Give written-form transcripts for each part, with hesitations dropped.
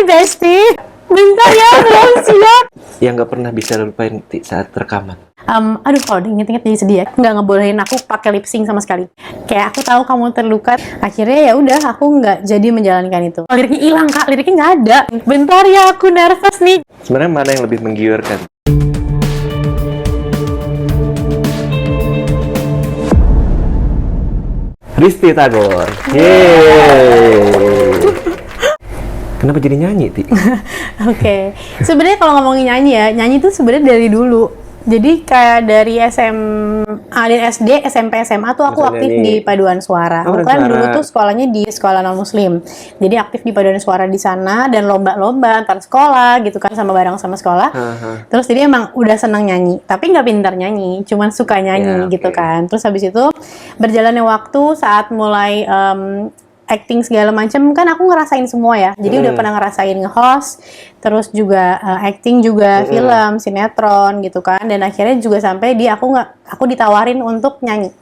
Besti. Bentar ya, belum siap. Yang nggak pernah bisa lupain saat rekaman. Aduh, kalau diinget-inget jadi sedih ya. Nggak ngebolehin aku pakai lip sync sama sekali. Kayak aku tahu kamu terluka. Akhirnya ya udah, aku nggak jadi menjalankan itu. Liriknya hilang kak, liriknya nggak ada. Bentar ya, aku nervous nih. Sebenarnya mana yang lebih menggiurkan? Risti Tagor. Yeay. Kenapa jadi nyanyi, Ti? Oke. Sebenarnya kalau ngomongin nyanyi ya, nyanyi itu sebenarnya dari dulu. Jadi kayak dari SMA dan SD, SMP, SMA tuh aku aktif di paduan suara. Aku kan dulu tuh sekolahnya di sekolah non muslim. Jadi aktif di paduan suara di sana dan lomba-lomba antar sekolah gitu kan sama bareng sama sekolah. Terus jadi emang udah senang nyanyi, tapi nggak pintar nyanyi, cuman suka nyanyi gitu kan. Terus habis itu berjalannya waktu saat mulai acting segala macam kan aku ngerasain semua ya. Jadi udah pernah ngerasain nge-host, terus juga acting juga film, sinetron gitu kan. Dan akhirnya juga sampai aku ditawarin untuk nyanyi.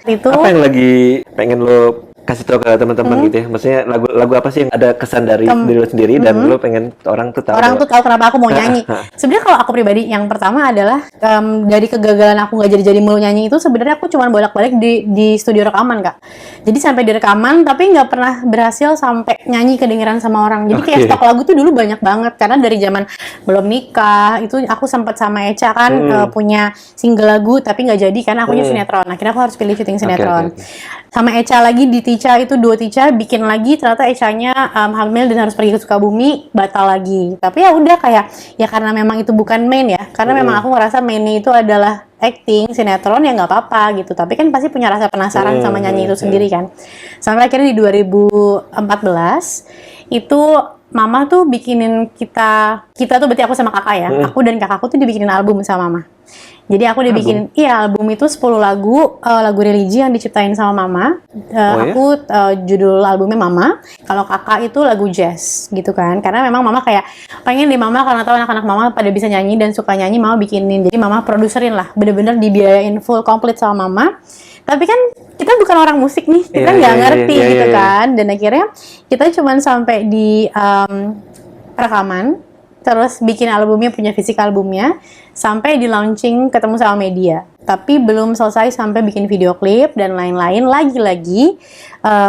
Itu apa yang lagi pengen lo kasih tahu ke teman-teman gitu ya? Maksudnya lagu apa sih yang ada kesan dari diri lo sendiri dan lo pengen orang tuh tahu kenapa aku mau nyanyi. Sebenarnya kalau aku pribadi yang pertama adalah dari kegagalan aku nggak jadi mulu nyanyi itu sebenarnya aku cuma bolak-balik di studio rekaman kak. Jadi sampai di rekaman tapi nggak pernah berhasil sampai nyanyi kedengeran sama orang. Jadi kayak stok lagu tuh dulu banyak banget karena dari zaman belum nikah itu aku sempat sama Echa kan punya single lagu tapi nggak jadi karena akunya sinetron. Akhirnya aku harus pilih syuting sinetron. Sama Echa lagi di Tica itu duo Tica bikin lagi ternyata Echanya hamil dan harus pergi ke Sukabumi batal lagi. Tapi ya udah kayak ya karena memang itu bukan main ya. Karena memang aku ngerasa mainnya itu adalah acting sinetron ya nggak apa-apa gitu. Tapi kan pasti punya rasa penasaran sama nyanyi itu sendiri kan. Sampai akhirnya di 2014 itu Mama tuh bikinin kita tuh berarti aku sama kakak ya. Aku dan kakakku tuh dibikinin album sama Mama. Jadi aku dibikin album itu 10 lagu religi yang diciptain sama Mama. Aku judul albumnya Mama. Kalau kakak itu lagu jazz gitu kan. Karena memang Mama kayak pengen di Mama karena tahu anak-anak Mama pada bisa nyanyi dan suka nyanyi, Mama bikinin. Jadi Mama produserin lah, bener-bener dibiayain full komplit sama Mama. Tapi kan kita bukan orang musik nih, kita nggak ngerti gitu kan. Dan akhirnya kita cuman sampai di rekaman, terus bikin albumnya, punya fisik albumnya, sampai di launching ketemu sama media. Tapi belum selesai sampai bikin video klip dan lain-lain, lagi-lagi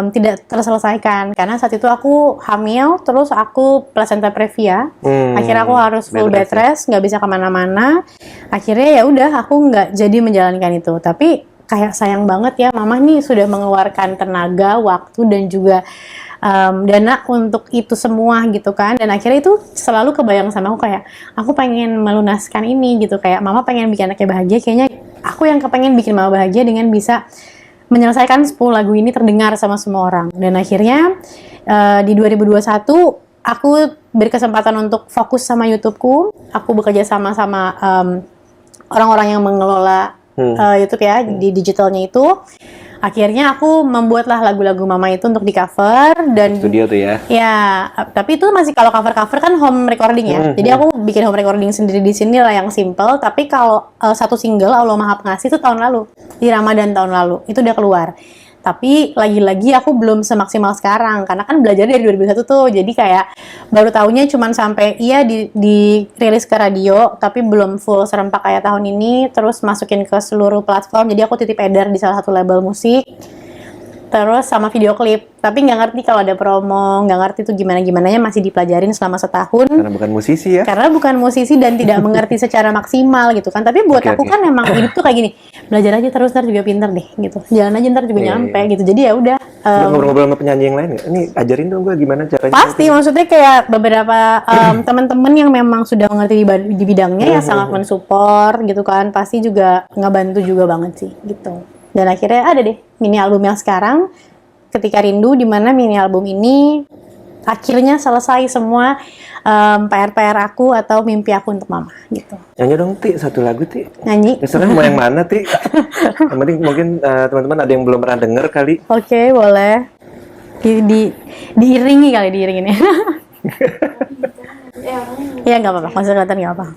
tidak terselesaikan. Karena saat itu aku hamil, terus aku placenta previa. Akhirnya aku harus full bed rest, nggak bisa kemana-mana. Akhirnya ya udah, aku nggak jadi menjalankan itu. Tapi kayak sayang banget ya, Mama nih sudah mengeluarkan tenaga, waktu, dan juga dana untuk itu semua gitu kan. Dan akhirnya itu selalu kebayang sama aku kayak aku pengen melunaskan ini gitu, kayak Mama pengen bikin anaknya bahagia, kayaknya aku yang kepengen bikin Mama bahagia dengan bisa menyelesaikan 10 lagu ini terdengar sama semua orang. Dan akhirnya di 2021 aku berkesempatan untuk fokus sama YouTubeku. Aku bekerja sama orang-orang yang mengelola YouTube ya di digitalnya itu. Akhirnya aku membuatlah lagu-lagu Mama itu untuk di cover dan studio tuh ya. Ya, tapi itu masih kalau cover kan home recording ya. Jadi aku bikin home recording sendiri di sini lah yang simple. Tapi kalau satu single Allah Maha Pengasih itu tahun lalu, di Ramadan tahun lalu itu udah keluar. Tapi lagi-lagi aku belum semaksimal sekarang karena kan belajar dari 2001 tuh. Jadi kayak baru tahunya cuman sampai di rilis ke radio tapi belum full serempak kayak tahun ini, terus masukin ke seluruh platform. Jadi aku titip edar di salah satu label musik. Terus sama video klip, tapi nggak ngerti kalau ada promo, nggak ngerti tuh gimana-gimananya, masih dipelajarin selama setahun. Karena bukan musisi ya? Karena bukan musisi dan tidak mengerti secara maksimal gitu kan. Tapi buat aku kan memang hidup tuh kayak gini, belajar aja terus ntar juga pinter deh gitu. Jalan aja ntar juga nyampe gitu. Jadi ya udah. Ngobrol-ngobrol sama penyanyi yang lain nggak? Ini ajarin dong gue gimana caranya. Pasti, maksudnya kayak beberapa teman-teman yang memang sudah mengerti di bidangnya ya sangat mensupport gitu kan. Pasti juga ngebantu juga banget sih gitu. Dan akhirnya ada deh mini album yang sekarang, Ketika Rindu, di mana mini album ini akhirnya selesai semua PR-PR aku atau mimpi aku untuk Mama gitu. Nyanyi dong Ti, satu lagu Ti. Nyanyi. Terserah mau yang mana Ti. Yang penting mungkin teman-teman ada yang belum pernah denger kali. Oke, boleh. Diiringi kali, diiringin ya. Ya nggak apa-apa, konservatan nggak apa.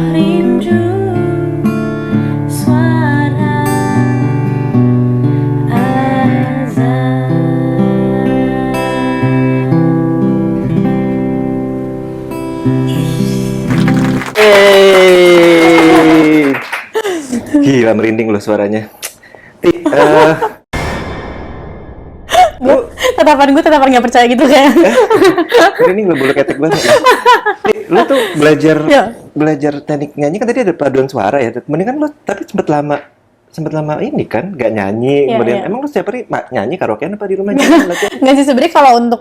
rindu suara azan. Gila, merinding loh suaranya. Tatapan gue tatapan nggak percaya gitu kayak. Merinding lo, bulu ketek banget ya. Lu tuh Ya. belajar teknik nyanyi kan tadi ada paduan suara ya. Mendingan lu tapi sempet lama ini kan gak nyanyi. Iya, Kemudian iya. emang lu setiap hari nyanyi karaokean apa di rumah nyanyi latihan? Nggak sih sebenarnya kalau untuk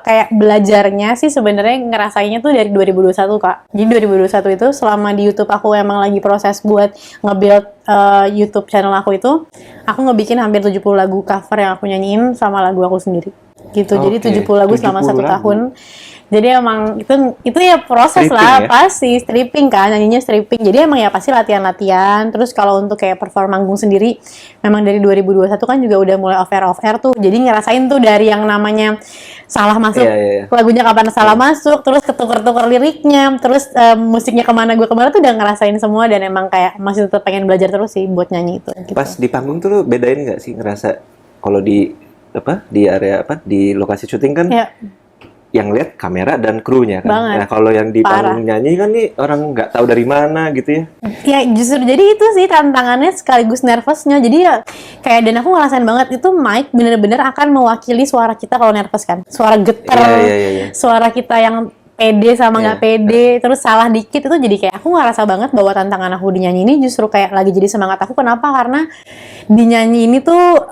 kayak belajarnya sih sebenarnya ngerasainnya tuh dari 2021 Kak. Jadi 2021 itu selama di YouTube aku emang lagi proses buat nge-build YouTube channel aku itu, aku ngebikin hampir 70 lagu cover yang aku nyanyiin sama lagu aku sendiri. Gitu. Jadi Oke, 70 lagu selama 70 1 lagu. tahun. Jadi emang itu ya proses Stripping lah, ya? pasti stripping kan, nyanyinya stripping. Jadi emang ya pasti latihan-latihan. Terus kalau untuk kayak perform manggung sendiri, memang dari 2021 kan juga udah mulai off-air tuh. Jadi ngerasain tuh dari yang namanya salah masuk, Iya, iya, iya. lagunya kapan salah masuk, terus ketuker-tuker liriknya, terus musiknya kemana tuh udah ngerasain semua. Dan emang kayak masih tetap pengen belajar terus sih buat nyanyi itu. Gitu. Pas di panggung tuh lu bedain nggak sih ngerasa kalau di area di lokasi syuting kan Ya, yang lihat kamera dan krunya kan. Banget. Nah, kalau yang di Parah. panggung nyanyi kan nih orang nggak tahu dari mana gitu ya. ya justru jadi itu sih tantangannya sekaligus nervousnya. Jadi ya kayak dan aku ngerasain banget itu mic bener-bener akan mewakili suara kita kalau nervous kan. Suara getar, Iya. suara kita yang pede sama nggak Iya. pede, terus salah dikit itu jadi kayak aku ngerasa banget bahwa tantangan aku di nyanyi ini justru kayak lagi jadi semangat aku. Kenapa? Karena di nyanyi ini tuh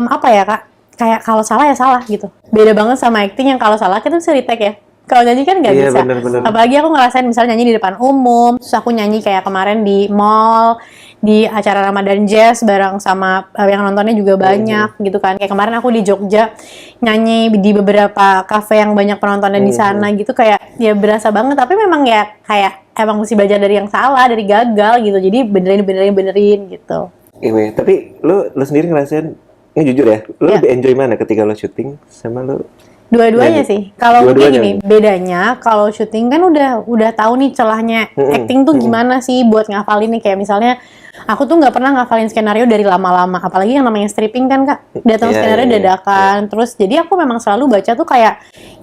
apa ya Kak? Kayak kalau salah ya salah gitu. Beda banget sama acting yang kalau salah kita bisa retake ya. Kalau nyanyi kan nggak Iya, bisa. bener. Apalagi aku ngerasain misalnya nyanyi di depan umum, terus aku nyanyi kayak kemarin di mall, di acara Ramadan Jazz bareng sama yang nontonnya juga banyak gitu kan. Kayak kemarin aku di Jogja nyanyi di beberapa kafe yang banyak penontonnya di sana gitu, kayak ya berasa banget. Tapi memang ya kayak emang mesti belajar dari yang salah, dari gagal gitu. Jadi benerin gitu. Iya, tapi lu sendiri ngerasain ini jujur ya, lu Iya. lebih enjoy mana ketika lu syuting sama lu Dua-duanya nyanyi? sih. Kalau mungkin Dua-duanya. gini, bedanya kalau syuting kan udah tahu nih celahnya acting tuh gimana sih buat ngafalin nih, kayak misalnya aku tuh nggak pernah ngafalin skenario dari lama-lama, apalagi yang namanya stripping kan Kak. Datang Iya, skenario iya, dadakan. Terus jadi aku memang selalu baca tuh kayak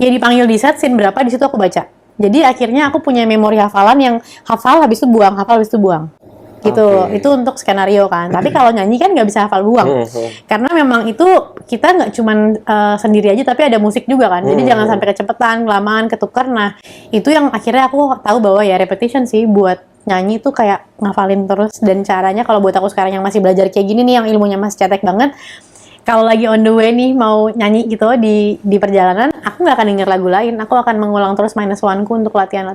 ya dipanggil di set scene berapa di situ aku baca. Jadi akhirnya aku punya memori hafalan yang hafal habis itu buang, hafal habis itu buang. Gitu. Oke. Itu untuk skenario kan. Tapi kalau nyanyi kan nggak bisa hafal buang. Karena memang itu kita nggak cuman sendiri aja, tapi ada musik juga kan. Jadi jangan sampai kecepatan, kelamaan, ketukar. Nah, itu yang akhirnya aku tahu bahwa ya repetition sih buat nyanyi tuh kayak ngafalin terus. Dan caranya kalau buat aku sekarang yang masih belajar kayak gini nih, yang ilmunya masih cetek banget, kalau lagi on the way nih mau nyanyi gitu di perjalanan, aku nggak akan denger lagu lain. Aku akan mengulang terus minus one-ku untuk latihan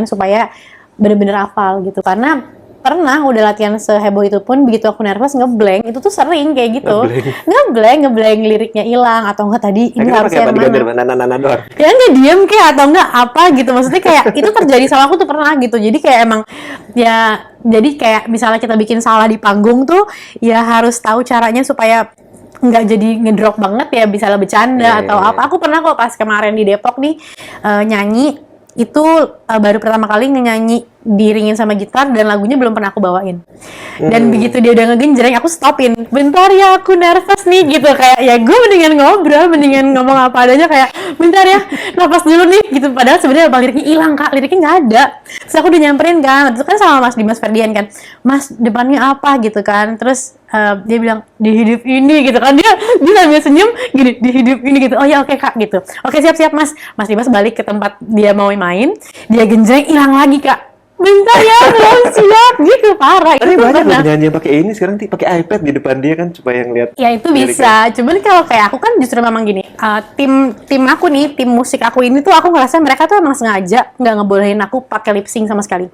supaya bener-bener hafal gitu. Karena pernah udah latihan seheboh itu pun begitu aku nervous ngeblank, itu tuh sering kayak gitu. Ngeblank liriknya hilang atau enggak tadi ini harusnya yang mana. Nana doang. Ya enggak diem kayak atau enggak apa gitu. Maksudnya kayak itu terjadi sama aku tuh pernah gitu. Jadi kayak emang ya jadi kayak misalnya kita bikin salah di panggung tuh ya harus tahu caranya supaya nggak jadi ngedrop banget ya, bisa lebih bercanda atau apa. Aku pernah kok pas kemarin di Depok nih nyanyi itu baru pertama kali nyanyi diiringin sama gitar dan lagunya belum pernah aku bawain. Dan begitu dia udah ngegenjreng, aku stopin. Bentar ya, aku nervous nih gitu. Kayak ya gue mendingan ngobrol, mendingan ngomong apa adanya kayak bentar ya, napas dulu nih gitu. Padahal sebenarnya bang liriknya hilang Kak, liriknya nggak ada. Terus aku udah nyamperin kan, itu kan sama Mas Dimas Ferdian kan. Mas depannya apa gitu kan. Terus dia bilang di hidup ini gitu kan, dia sambil senyum gini, di hidup ini gitu. Oh ya oke Kak gitu. Oke siap Mas Dimas balik ke tempat dia mau main, dia genjreng hilang lagi Kak. Bentar ya, belum siap gitu, parah. Tapi Itu banyak pernah. penyanyi yang pakai ini sekarang pakai iPad di depan dia kan supaya ngeliat. Ya itu bisa, cuman kalau kayak aku kan justru memang gini, tim aku nih, tim musik aku ini tuh aku ngerasa mereka tuh emang sengaja nggak ngebolehin aku pakai lip sync sama sekali.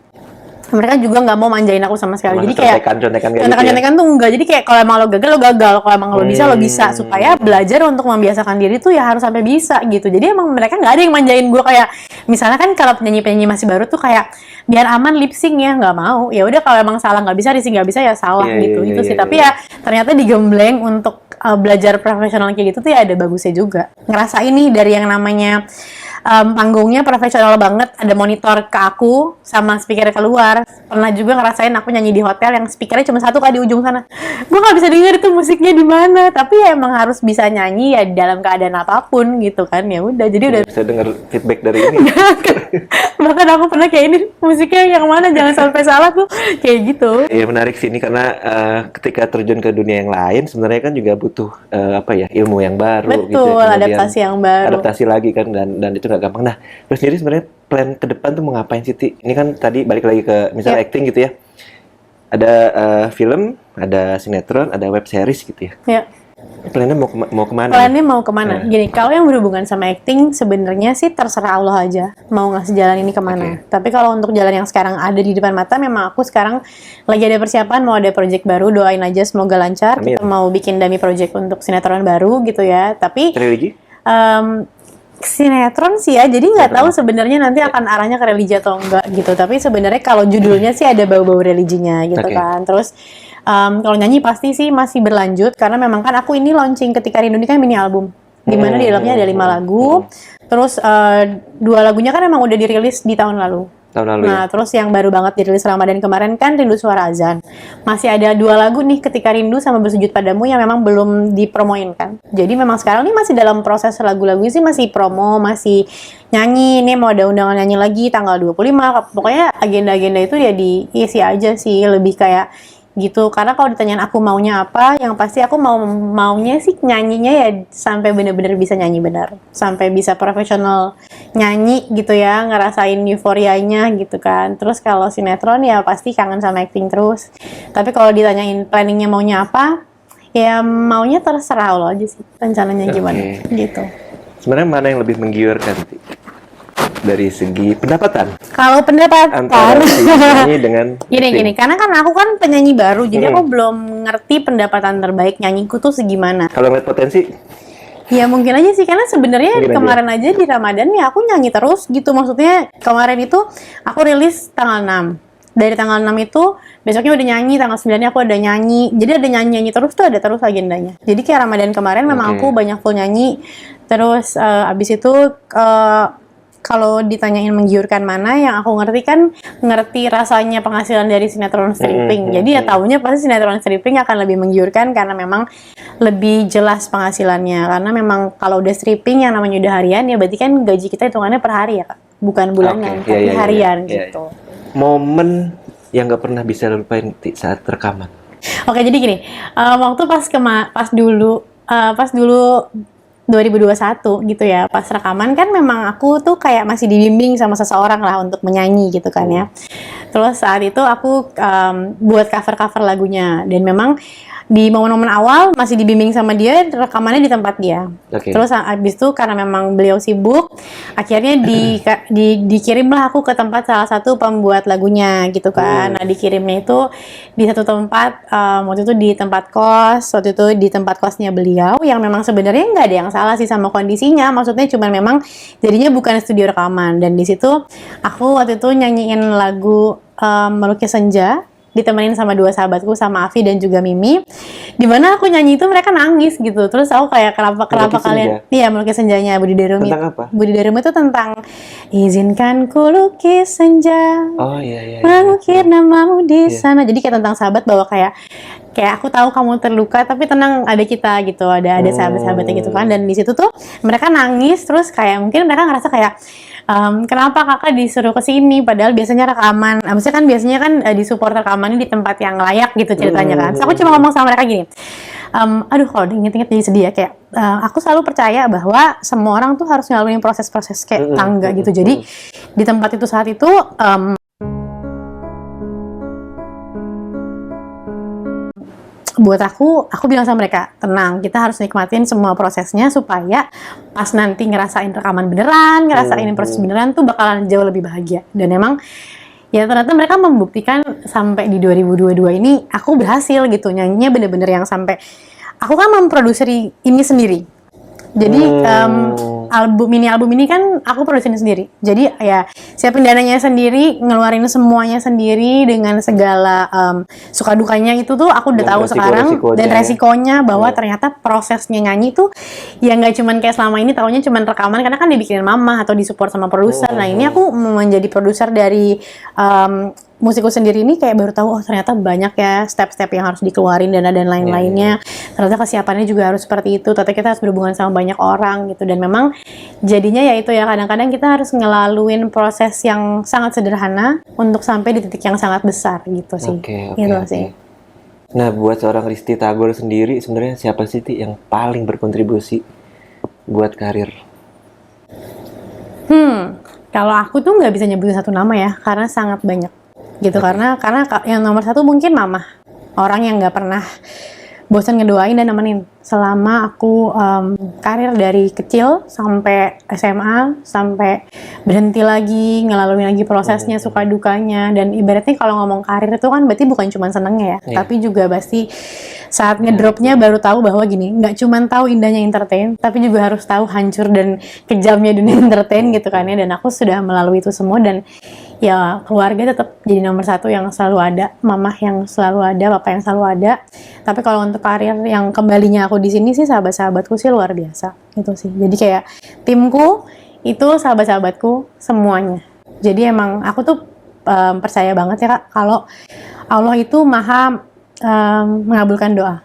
Mereka juga nggak mau manjain aku sama sekali. Jadi kayak contekan kayak gitu ya. contekan tuh enggak. Jadi kayak kalau emang lo gagal, kalau emang lo bisa. Supaya belajar untuk membiasakan diri tuh ya harus sampai bisa gitu. Jadi emang mereka nggak ada yang manjain gue kayak misalnya kan kalau penyanyi masih baru tuh kayak biar aman lip sync ya, nggak mau. Ya udah kalau emang salah nggak bisa, rising nggak bisa ya salah gitu. Itu sih. Tapi ya ternyata digembleng untuk belajar profesional kayak gitu tuh ya ada bagusnya juga. Ngerasain nih dari yang namanya Panggungnya profesional banget, ada monitor ke aku sama speaker keluar. Pernah juga ngerasain aku nyanyi di hotel yang speakernya cuma satu di ujung sana. Gue nggak bisa denger itu musiknya di mana, tapi ya emang harus bisa nyanyi ya dalam keadaan apapun gitu kan. Ya udah, jadi udah Bisa dengar feedback dari ini. bahkan aku pernah kayak ini musiknya yang mana, jangan sampai salah tuh kayak gitu. Ya menarik sih ini karena ketika terjun ke dunia yang lain sebenarnya kan juga butuh ilmu yang baru gitu. Betul, Kemudian adaptasi yang baru. adaptasi lagi kan dan itu nggak gampang. Nah, terus sendiri sebenarnya plan ke depan tuh mau ngapain sih, Ti? Ini kan tadi balik lagi ke misalnya acting gitu ya. Ada film, ada sinetron, ada web series gitu ya. Ya. Plannya mau kemana? Plannya mau kemana? Gini, kalau yang berhubungan sama acting sebenarnya sih terserah Allah aja mau ngasih jalan ini kemana. Tapi kalau untuk jalan yang sekarang ada di depan mata, memang aku sekarang lagi ada persiapan mau ada project baru. Doain aja semoga lancar. Amin. Kita mau bikin dummy project untuk sinetron baru gitu ya. Tapi Religi? sinetron sih ya, jadi nggak tahu sebenarnya nanti akan arahnya ke religi atau enggak gitu. Tapi sebenarnya kalau judulnya sih ada bau-bau religinya gitu kan. Terus kalau nyanyi pasti sih masih berlanjut karena memang kan aku ini launching Ketika Rindu ini kan mini album, dimana di dalamnya ada 5 lagu. Terus 2 lagunya kan emang udah dirilis di tahun lalu. Nah, terus yang baru banget dirilis Ramadan kemarin kan Rindu Suara Azan. Masih ada 2 lagu nih, Ketika Rindu sama Bersujud Padamu, yang memang belum dipromoin kan. Jadi memang sekarang nih masih dalam proses lagu-lagunya sih masih promo, masih nyanyi. Nih mau ada undangan nyanyi lagi tanggal 25. Pokoknya agenda-agenda itu ya diisi aja sih, lebih kayak gitu. Karena kalau ditanyain aku maunya apa, yang pasti aku maunya sih nyanyinya ya sampai bener-bener bisa nyanyi benar, sampai bisa profesional nyanyi gitu ya, ngerasain euforianya gitu kan. Terus kalau sinetron ya pasti kangen sama acting terus. Tapi kalau ditanyain planningnya maunya apa, ya maunya terserah lo aja sih rencananya gimana gitu. Sebenarnya mana yang lebih menggiurkan, Ti? Dari segi pendapatan? Kalau pendapatan Antara si penyanyi dengan gini, karena kan aku kan penyanyi baru, jadi aku belum ngerti pendapatan terbaik nyanyiku tuh segimana. Kalau ngeliat potensi? Ya mungkin aja sih, karena sebenarnya kemarin aja di Ramadan ya aku nyanyi terus gitu. Maksudnya kemarin itu aku rilis tanggal 6. Dari tanggal 6 itu besoknya udah nyanyi, tanggal 9-nya aku ada nyanyi. Jadi ada nyanyi-nyanyi terus tuh, ada terus agendanya. Jadi kayak Ramadan kemarin memang aku banyak full nyanyi. Terus abis itu kalau ditanyain menggiurkan mana, yang aku ngerti kan ngerti rasanya penghasilan dari sinetron stripping. Jadi ya taunya pasti sinetron stripping akan lebih menggiurkan karena memang lebih jelas penghasilannya. Karena memang kalau udah stripping yang namanya udah harian ya berarti kan gaji kita hitungannya per hari ya Kak. Bukan bulanan, tapi harian gitu. Momen yang nggak pernah bisa lupain saat rekaman? Oke, jadi gini, waktu pas dulu 2021 gitu ya, pas rekaman kan memang aku tuh kayak masih dibimbing sama seseorang lah untuk menyanyi gitu kan ya. Terus saat itu aku buat cover-cover lagunya, dan memang di momen-momen awal masih dibimbing sama dia, rekamannya di tempat dia. Terus abis itu karena memang beliau sibuk, akhirnya dikirimlah aku ke tempat salah satu pembuat lagunya gitu kan. Nah dikirimnya itu di satu tempat, waktu itu di tempat kos, waktu itu di tempat kosnya beliau, yang memang sebenarnya nggak ada yang salah sih sama kondisinya. Maksudnya cuma memang jadinya bukan studio rekaman. Dan di situ aku waktu itu nyanyiin lagu Melukis Senja, ditemenin sama 2 sahabatku, sama Afi dan juga Mimi. Dimana aku nyanyi itu mereka nangis gitu. Terus aku kayak kenapa kalian? Iya, Melukis Senjanya Budi Darumi. Tentang apa? Budi Darumi itu tentang izinkan ku lukis senja. Oh iya. Mengukir namamu di sana. Jadi kayak tentang sahabat, bahwa kayak aku tahu kamu terluka tapi tenang, ada kita gitu, ada sahabat-sahabatnya gitu kan. Dan di situ tuh mereka nangis, terus kayak mungkin mereka ngerasa kayak kenapa kakak disuruh ke sini padahal biasanya rekaman, maksudnya kan biasanya kan di support rekamannya di tempat yang layak gitu ceritanya kan. So, aku cuma ngomong sama mereka gini, aduh kalau diinget-inget jadi sedih ya, kayak aku selalu percaya bahwa semua orang tuh harus ngelaluin proses-proses kayak tangga gitu. Jadi di tempat itu saat itu buat aku bilang sama mereka, tenang, kita harus nikmatin semua prosesnya supaya pas nanti ngerasain rekaman beneran, ngerasain proses beneran tuh bakalan jauh lebih bahagia. Dan emang ya ternyata mereka membuktikan sampai di 2022 ini aku berhasil gitu, nyanyinya bener-bener yang sampai aku kan memproduksi ini sendiri. Jadi mini album ini kan aku produksiin sendiri. Jadi ya siapin dananya sendiri, ngeluarin semuanya sendiri dengan segala suka dukanya itu tuh aku udah Dan tahu sekarang dan ya. resikonya bahwa ternyata prosesnya nyanyi tuh ya nggak cuman kayak selama ini taunya cuman rekaman karena kan dibikinin mama atau disupport sama produser. Nah ini aku menjadi produser dari musikku sendiri ini kayak baru tahu oh ternyata banyak ya step-step yang harus dikeluarin dana dan lain-lainnya. Ternyata kesiapannya juga harus seperti itu. Ternyata kita harus berhubungan sama banyak orang gitu dan memang jadinya ya itu ya kadang-kadang kita harus ngelaluin proses yang sangat sederhana untuk sampai di titik yang sangat besar gitu sih. Gitu sih. Nah, buat seorang Risty Tagor sendiri sebenarnya siapa sih Ti yang paling berkontribusi buat karir? Kalau aku tuh nggak bisa nyebutin satu nama ya, karena sangat banyak gitu. Karena yang nomor satu mungkin mama, orang yang nggak pernah bosan ngedoain dan nemenin selama aku karir dari kecil sampai SMA sampai berhenti lagi ngelaluin lagi prosesnya suka dukanya. Dan ibaratnya kalau ngomong karir itu kan berarti bukan cuma senengnya ya, tapi juga pasti saat ngedropnya baru tahu bahwa gini, nggak cuma tahu indahnya entertain, tapi juga harus tahu hancur dan kejamnya dunia entertain gitu kan ya. Dan aku sudah melalui itu semua dan ya keluarga tetap jadi nomor satu yang selalu ada, mama yang selalu ada, papa yang selalu ada. Tapi kalau untuk karir yang kembalinya aku di sini sih sahabat-sahabatku sih luar biasa gitu sih. Jadi kayak timku itu sahabat-sahabatku semuanya. Jadi emang aku tuh percaya banget ya Kak kalau Allah itu maha mengabulkan doa.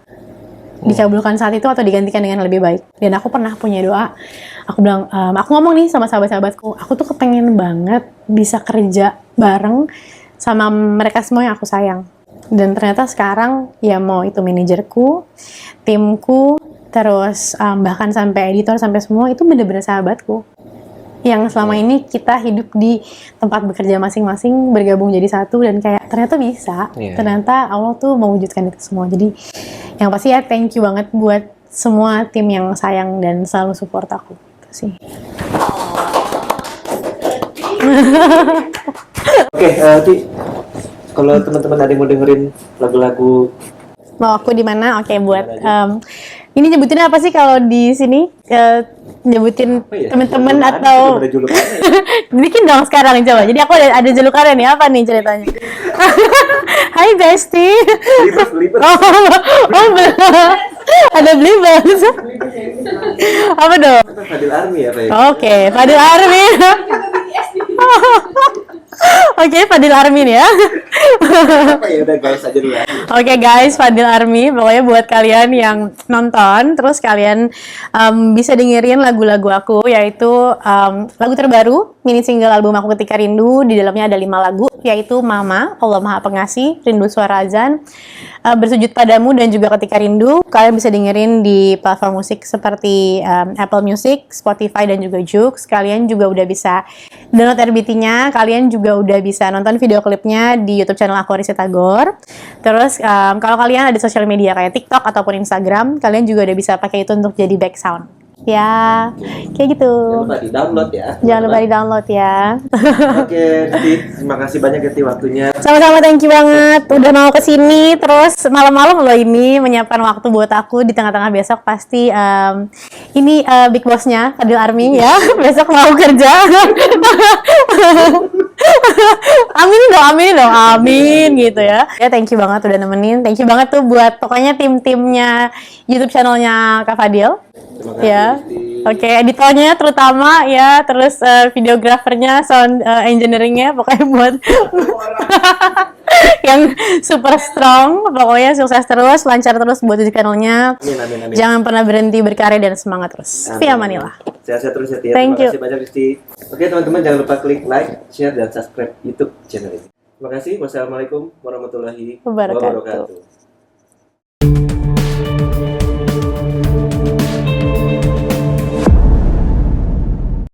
Dikabulkan saat itu atau digantikan dengan lebih baik. Dan aku pernah punya doa. Aku bilang, aku ngomong nih sama sahabat-sahabatku, aku tuh kepengen banget bisa kerja bareng sama mereka semua yang aku sayang. Dan ternyata sekarang ya mau itu manajerku, timku, terus bahkan sampai editor sampai semua itu bener-bener sahabatku. Yang selama ini kita hidup di tempat bekerja masing-masing bergabung jadi satu dan kayak ternyata bisa. Ternyata Allah tuh mewujudkan itu semua. Jadi yang pasti ya thank you banget buat semua tim yang sayang dan selalu support aku. Itu sih. Oke, Ti, kalau teman-teman ada yang mau dengerin lagu-lagu mau aku di mana? Oke, buat ini nyebutin apa sih kalau di sini? Nyebutin teman-teman atau bikin dong sekarang coba. Jadi aku ada julukannya nih, apa nih ceritanya? Hai Bestie. Ada Blibers. Apa dong? Fadil Army ya, Pak? Oke, Fadil Army. Oke, Fadil Armin ya. Apa ya udah guys aja dulu. Oke guys, Fadil Army. Pokoknya buat kalian yang nonton, terus kalian bisa dengerin lagu-lagu aku, yaitu lagu terbaru, mini single album aku Ketika Rindu. Di dalamnya ada 5 lagu, yaitu Mama, Allah Maha Pengasih, Rindu Suara Azan, Bersujud Padamu, dan juga Ketika Rindu. Kalian bisa dengerin di platform musik seperti Apple Music, Spotify, dan juga Joox. Kalian juga udah bisa download RBT-nya. Kalian juga udah bisa nonton video klipnya di YouTube channel aku Risty Tagor. Terus kalau kalian ada sosial media kayak TikTok ataupun Instagram, kalian juga udah bisa pakai itu untuk jadi back sound. Ya, kayak gitu. Jangan lupa di-download ya. Jangan lupa di-download ya. Oke, Ti, terima kasih banyak ya Ti waktunya. Sama-sama, thank you banget udah mau kesini. Terus malam-malam loh ini menyiapkan waktu buat aku di tengah-tengah besok pasti ini big bossnya Fadil Army ya. Besok mau kerja. Amin dong, amin gitu ya. Ya thank you banget udah nemenin. Thank you banget tuh buat pokoknya tim-timnya YouTube channelnya Kak Fadil. Ya, oke, editornya terutama ya, terus videografernya, sound engineeringnya, pokoknya buat yang super strong. Pokoknya sukses terus, lancar terus buat YouTube channelnya. Amin. Jangan pernah berhenti berkarya dan semangat terus. Fi amanillah. Sehat-sehat terus ya Ti. Thank you. Terima kasih banyak Risty. Oke teman-teman, jangan lupa klik like, share, dan subscribe YouTube channel ini. Terima kasih. Wassalamualaikum warahmatullahi Wabarakatuh. wabarakatuh.